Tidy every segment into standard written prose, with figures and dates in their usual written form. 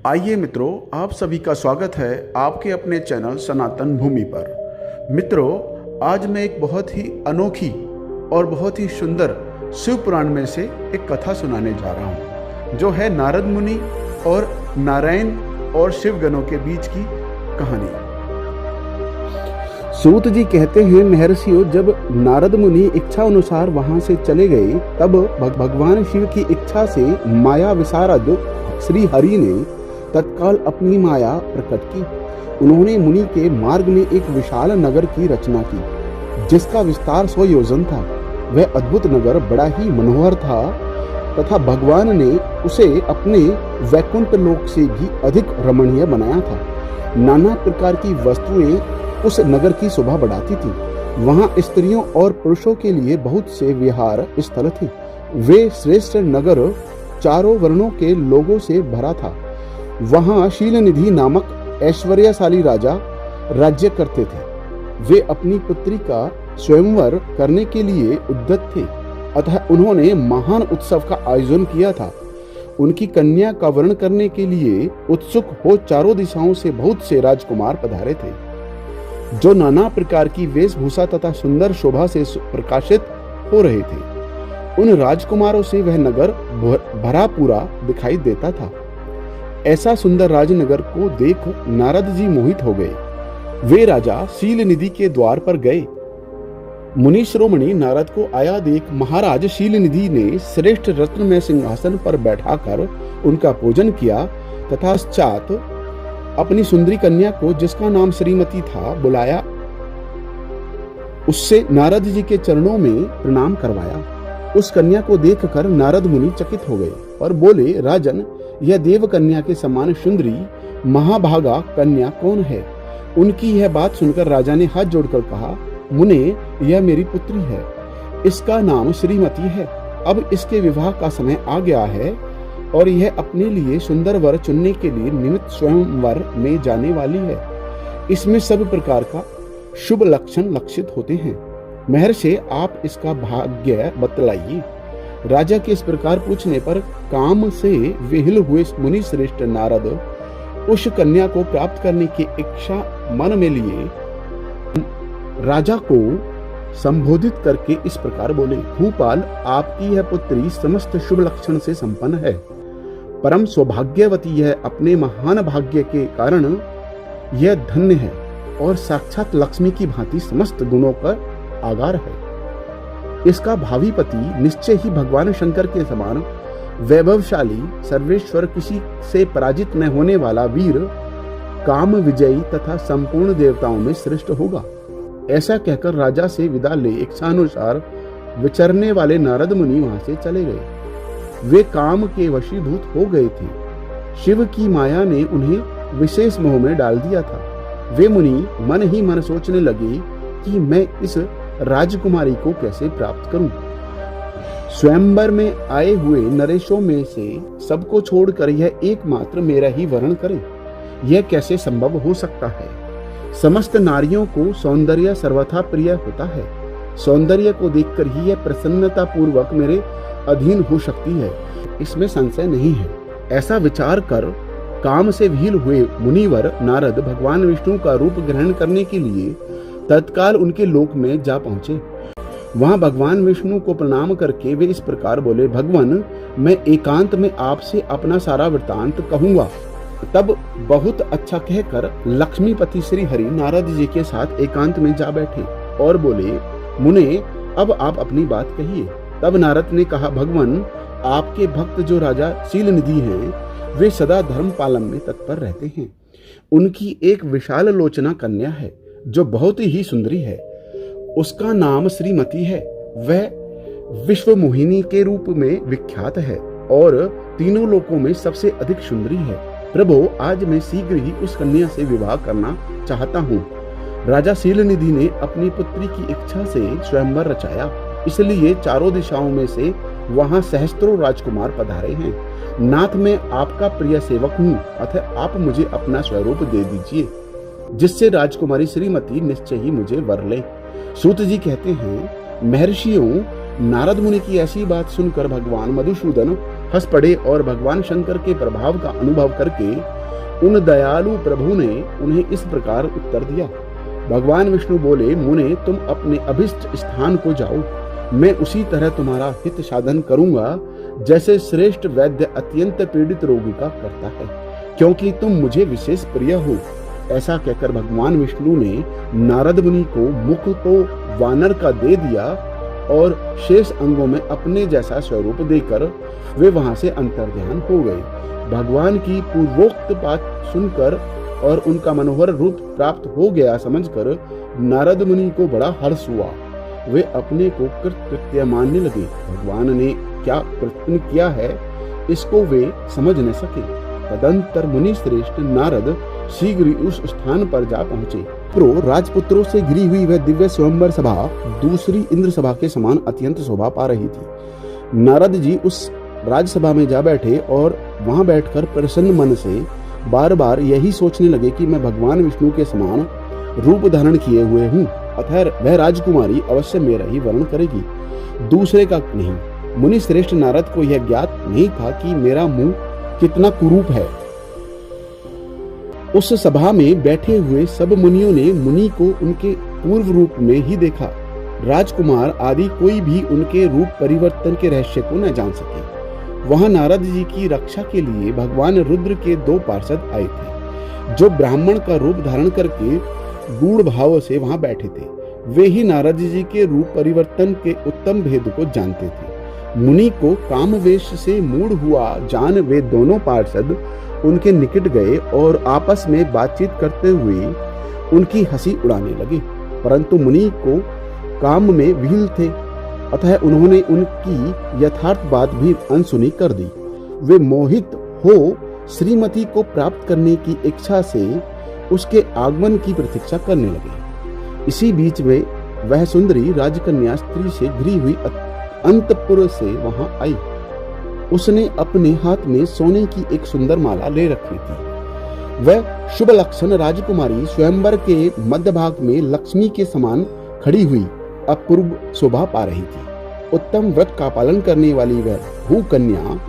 आइए मित्रों, आप सभी का स्वागत है आपके अपने चैनल सनातन भूमि पर। मित्रों, आज मैं एक बहुत ही अनोखी और बहुत ही सुंदर शिव पुराण में से एक कथा सुनाने जा रहा हूँ, जो है नारद मुनि और नारायण और शिव गणों के बीच की कहानी। सूत जी कहते हैं, महर्षियों, जब नारद मुनि इच्छा अनुसार वहां से चले गए, तब भगवान शिव की इच्छा से माया विशारद श्री हरि ने तत्काल अपनी माया प्रकट की। उन्होंने मुनि के मार्ग में एक विशाल नगर की रचना की, जिसका विस्तार 100 योजन था। वह अद्भुत नगर बड़ा ही मनोहर था तथा भगवान ने उसे अपने वैकुंठ लोक से भी अधिक रमणीय बनाया था। नाना प्रकार की वस्तुएं उस नगर की शोभा बढ़ाती थी। वहां स्त्रियों और पुरुषों के लिए बहुत से विहार स्थल थे। वे श्रेष्ठ नगर चारों वर्णों के लोगों से भरा था। वहां शीलनिधि नामक ऐश्वर्यशाली राजा राज्य करते थे। वे अपनी पुत्री का स्वयंवर करने के लिए उद्यत थे, अतः उन्होंने महान उत्सव का आयोजन किया था। उनकी कन्या का वर्ण करने के लिए उत्सुक हो चारों दिशाओं से बहुत से राजकुमार पधारे थे, जो नाना प्रकार की वेशभूषा तथा सुंदर शोभा से प्रकाशित हो रहे थे। उन राजकुमारों से वह नगर भरा पूरा दिखाई देता था। ऐसा सुंदर राजनगर को देख नारद जी मोहित हो गए। वे राजा शीलनिधि के द्वार पर गए। मुनि शिरोमणि नारद को आया देख महाराज शीलनिधि ने श्रेष्ठ रत्न में सिंहासन पर बैठाकर उनका पूजन किया तथा पश्चात अपनी सुंदरी कन्या को, जिसका नाम श्रीमती था, बुलाया। उससे नारद जी के चरणों में प्रणाम करवाया। उस कन्या को देखकर नारद मुनि चकित हो गए और बोले, राजन, यह देव कन्या के समान सुंदरी महाभागा कन्या कौन है? उनकी यह बात सुनकर राजा ने हाथ जोड़कर कहा, मुने, यह मेरी पुत्री है। इसका नाम श्रीमती है। अब इसके विवाह का समय आ गया है और यह अपने लिए सुंदर वर चुनने के लिए निमित्त स्वयंवर में जाने वाली है। इसमें सब प्रकार का शुभ लक्षण लक्षित होते हैं। महर्षि, आप इसका भाग्य बतलाइए। राजा के इस प्रकार पूछने पर काम से विहिल हुए मुनि श्रेष्ठ नारद उस कन्या को प्राप्त करने की इच्छा मन में लिए राजा को संबोधित करके इस प्रकार बोले, भूपाल, आपकी यह पुत्री समस्त शुभ लक्षण से संपन्न है। परम सौभाग्यवती है। अपने महान भाग्य के कारण यह धन्य है और साक्षात लक्ष्मी की भांति समस्त गुणों का आगार है। इसका भावी पति निश्चय ही भगवान शंकर के समान वैभवशाली, सर्वेश्वर, किसी से पराजित न होने वाला वीर, काम विजयी तथा संपूर्ण देवताओं में श्रेष्ठ होगा। ऐसा कहकर राजा से विदा ले इच्छानुसार विचरने वाले नारद मुनि वहां से चले गए। वे काम के वशीभूत हो गए थे। शिव की माया ने उन्हें विशेष मोह में डाल दिया था। वे मुनि मन ही मन सोचने लगे कि मैं इस राजकुमारी को कैसे प्राप्त करूं। स्वयंवर में आए हुए नरेशों में से सबको छोड़कर यह एकमात्र मेरा ही वर्ण करे, यह कैसे संभव हो सकता है? समस्त नारियों को सौंदर्य सर्वथा प्रिय होता है। सौंदर्य को देखकर ही यह प्रसन्नता पूर्वक मेरे अधीन हो सकती है, इसमें संशय नहीं है। ऐसा विचार कर काम से विहिल हुए मुनिवर नारद भगवान विष्णु का रूप ग्रहण करने के लिए तत्काल उनके लोक में जा पहुंचे। वहां भगवान विष्णु को प्रणाम करके वे इस प्रकार बोले, भगवान, मैं एकांत में आपसे अपना सारा वृत्तांत कहूंगा। तब बहुत अच्छा कहकर लक्ष्मीपति श्री हरि नारद जी के साथ एकांत में जा बैठे और बोले, मुने, अब आप अपनी बात कहिए। तब नारद ने कहा, भगवान, आपके भक्त जो राजा शीलनिधि हैं, वे सदा धर्म पालन में तत्पर रहते हैं। उनकी एक विशाल लोचना कन्या है, जो बहुत ही सुंदरी है। उसका नाम श्रीमती है। वह विश्व मोहिनी के रूप में विख्यात है और तीनों लोकों में सबसे अधिक सुंदरी है। प्रभु, आज मैं शीघ्र ही उस कन्या से विवाह करना चाहता हूँ। राजा शीलनिधि ने अपनी पुत्री की इच्छा से स्वयंवर रचाया, इसलिए चारों दिशाओं में से वहां सहस्त्रों राजकुमार पधारे हैं। नाथ, मैं आपका प्रिय सेवक हूँ, अतः आप मुझे अपना स्वरूप दे दीजिए, जिससे राजकुमारी श्रीमती निश्चय ही मुझे वर ले। सूत जी कहते हैं, महर्षियों, नारद मुनि की ऐसी बात सुनकर भगवान मधुसूदन हंस पड़े और भगवान शंकर के प्रभाव का अनुभव करके उन दयालु प्रभु ने उन्हें इस प्रकार उत्तर दिया। भगवान विष्णु बोले, मुने तुम अपने अभिष्ट स्थान को जाओ, मैं उसी तरह तुम्हारा हित साधन करूंगा जैसे श्रेष्ठ वैद्य अत्यंत पीड़ित रोगी का करता है, क्योंकि तुम मुझे विशेष प्रिय हो। ऐसा कहकर भगवान विष्णु ने नारद मुनि को मुख तो वानर का दे दिया और शेष अंगों में अपने जैसा स्वरूप देकर वे वहां से अंतर्ध्यान हो गए। भगवान की पूर्वोक्त बात सुनकर और उनका मनोहर रूप प्राप्त हो गया समझकर नारद मुनि को बड़ा हर्ष हुआ। वे अपने को कृत्य मानने लगे। भगवान ने क्या प्रयत्न किया है इसको वे समझ न सके। तदंतर मुनि श्रेष्ठ नारद शीघ्र उस स्थान पर जा पहुंचे। राजपुत्रों से घिरी हुई वह दिव्य स्वयंवर सभा दूसरी इंद्र सभा के समान अत्यंत शोभा पा रही थी। नारद जी उस राजसभा में जा बैठे और वहां बैठकर प्रसन्न मन से बार बार यही सोचने लगे कि मैं भगवान विष्णु के समान रूप धारण किए हुए हूँ, अतः वह राजकुमारी अवश्य मेरा ही वर्ण करेगी, दूसरे का नहीं। मुनि श्रेष्ठ नारद को यह ज्ञात नहीं था कि मेरा मुंह कितना कुरूप है। उस सभा में बैठे हुए सब मुनियों ने मुनि को उनके पूर्व रूप में ही देखा। राजकुमार आदि कोई भी उनके रूप परिवर्तन के रहस्य को न जान सके। वहां नारद जी की रक्षा के लिए भगवान रुद्र के 2 पार्षद आए थे, जो ब्राह्मण का रूप धारण करके गूढ़ भाव से वहां बैठे थे। वे ही नारद जी के रूप परिवर्तन के उत्तम भेद को जानते थे। मुनि को कामवेश से मूढ़ हुआ जान वे दोनों पार्षद उनके निकट गए और आपस में बातचीत करते हुए उनकी हंसी उड़ाने लगे, परंतु मुनि को काम में विह्वल थे, अतः उन्होंने उनकी यथार्थ बात भी अनसुनी कर दी। वे मोहित हो श्रीमती को प्राप्त करने की इच्छा से उसके आगमन की प्रतीक्षा करने लगे। इसी बीच में वह सुंदरी राजकन्या स्त्री से घिरी हुई अंतपुर से वहां आई। उसने अपने हाथ में सोने की एक सुंदर माला ले रखी थी। वह शुभ लक्षण राजकुमारी स्वयंवर के मध्य भाग में लक्ष्मी के समान खड़ी हुई अपूर्व शोभा पा रही थी। उत्तम व्रत का पालन करने वाली वह भू कन्या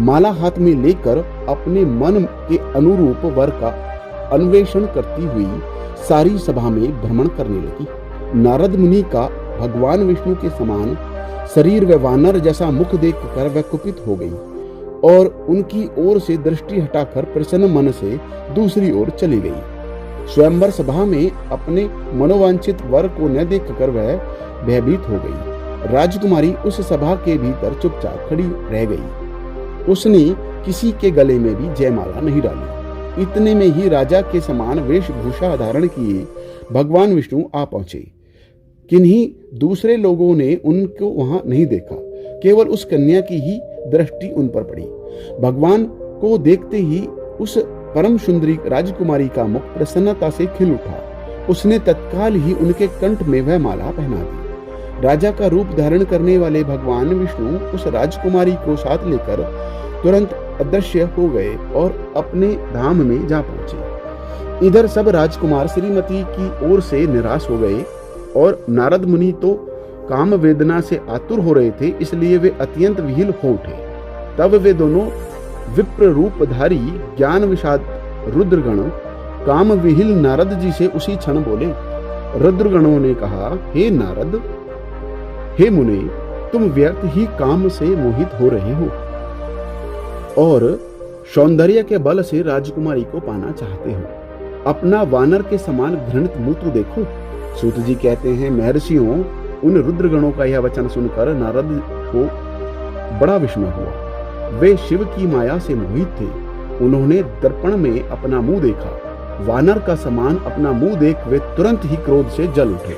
माला हाथ में लेकर अपने मन के अनुरूप वर का अन्वेषण करती हुई सारी सभा में भ्रमण करने लगी। नारद मुनि का भगवान विष्णु के समान शरीर व वानर जैसा मुख देखकर वह कुपित हो गई और उनकी ओर से दृष्टि हटाकर प्रसन्न मन से दूसरी ओर चली गई। स्वयंवर सभा में अपने मनोवांछित वर को न देखकर वह भयभीत हो गई। राजकुमारी उस सभा के भीतर चुपचाप खड़ी रह गई। उसने किसी के गले में भी जयमाला नहीं डाली। इतने में ही राजा के समान वेशभूषा धारण किए भगवान विष्णु आ पहुंचे। किन्हीं दूसरे लोगों ने उनको वहां नहीं देखा, केवल उस कन्या की ही दृष्टि उन पर पड़ी। भगवान को देखते ही उस परम सुंदरी राजकुमारी का मुख प्रसन्नता से खिल उठा। उसने तत्काल ही उनके कंठ में वह माला पहना दी। राजा का रूप धारण करने वाले भगवान विष्णु उस राजकुमारी को साथ लेकर तुरंत अदृश्य हो गए और अपने धाम में जा पहुंचे। इधर सब राजकुमार श्रीमती की ओर से निराश हो गए और नारद मुनि तो काम वेदना से आतुर हो रहे थे, इसलिए वे अत्यंत विह्वल हो उठे। तब वे दोनों विप्र रूपधारी ज्ञान विषाद रुद्रगण काम विह्वल नारद जी से उसी क्षण बोले। रुद्रगणों ने कहा, हे नारद, हे मुने, तुम व्यर्थ ही काम से मोहित हो रहे हो और सौंदर्य के बल से राजकुमारी को पाना चाहते हो। अपना वानर के समान घृणित मुंह तो देखो। सूत जी कहते हैं, महर्षियों, उन रुद्रगणों का यह वचन सुनकर नारद को बड़ा विस्मय हुआ। वे शिव की माया से मोहित थे। उन्होंने दर्पण में अपना मुंह देखा। वानर का समान अपना मुंह देख वे तुरंत ही क्रोध से जल उठे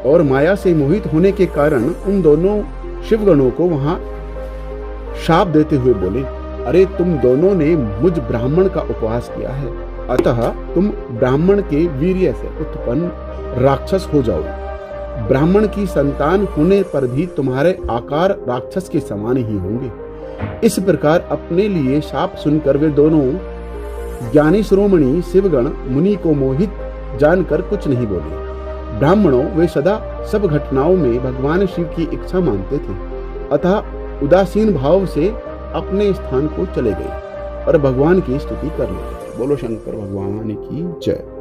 और माया से मोहित होने के कारण उन दोनों शिवगणों को वहां शाप देते हुए बोले, अरे तुम दोनों ने मुझ ब्राह्मण का उपवास किया है, अतः तुम ब्राह्मण के वीर्य से उत्पन्न राक्षस हो जाओ। ब्राह्मण की संतान होने पर भी तुम्हारे आकार राक्षस के समान ही होंगे। इस प्रकार अपने लिए शाप सुनकर वे दोनों ज्ञानी शिरोमणि शिवगण मुनि को मोहित जानकर कुछ नहीं बोले। ब्राह्मणों, वे सदा सब घटनाओं में भगवान शिव की इच्छा मानते थे, अतः उदासीन भाव से अपने स्थान को चले गए। और भगवान की स्तुति कर ले। बोलो शंकर भगवान की जय।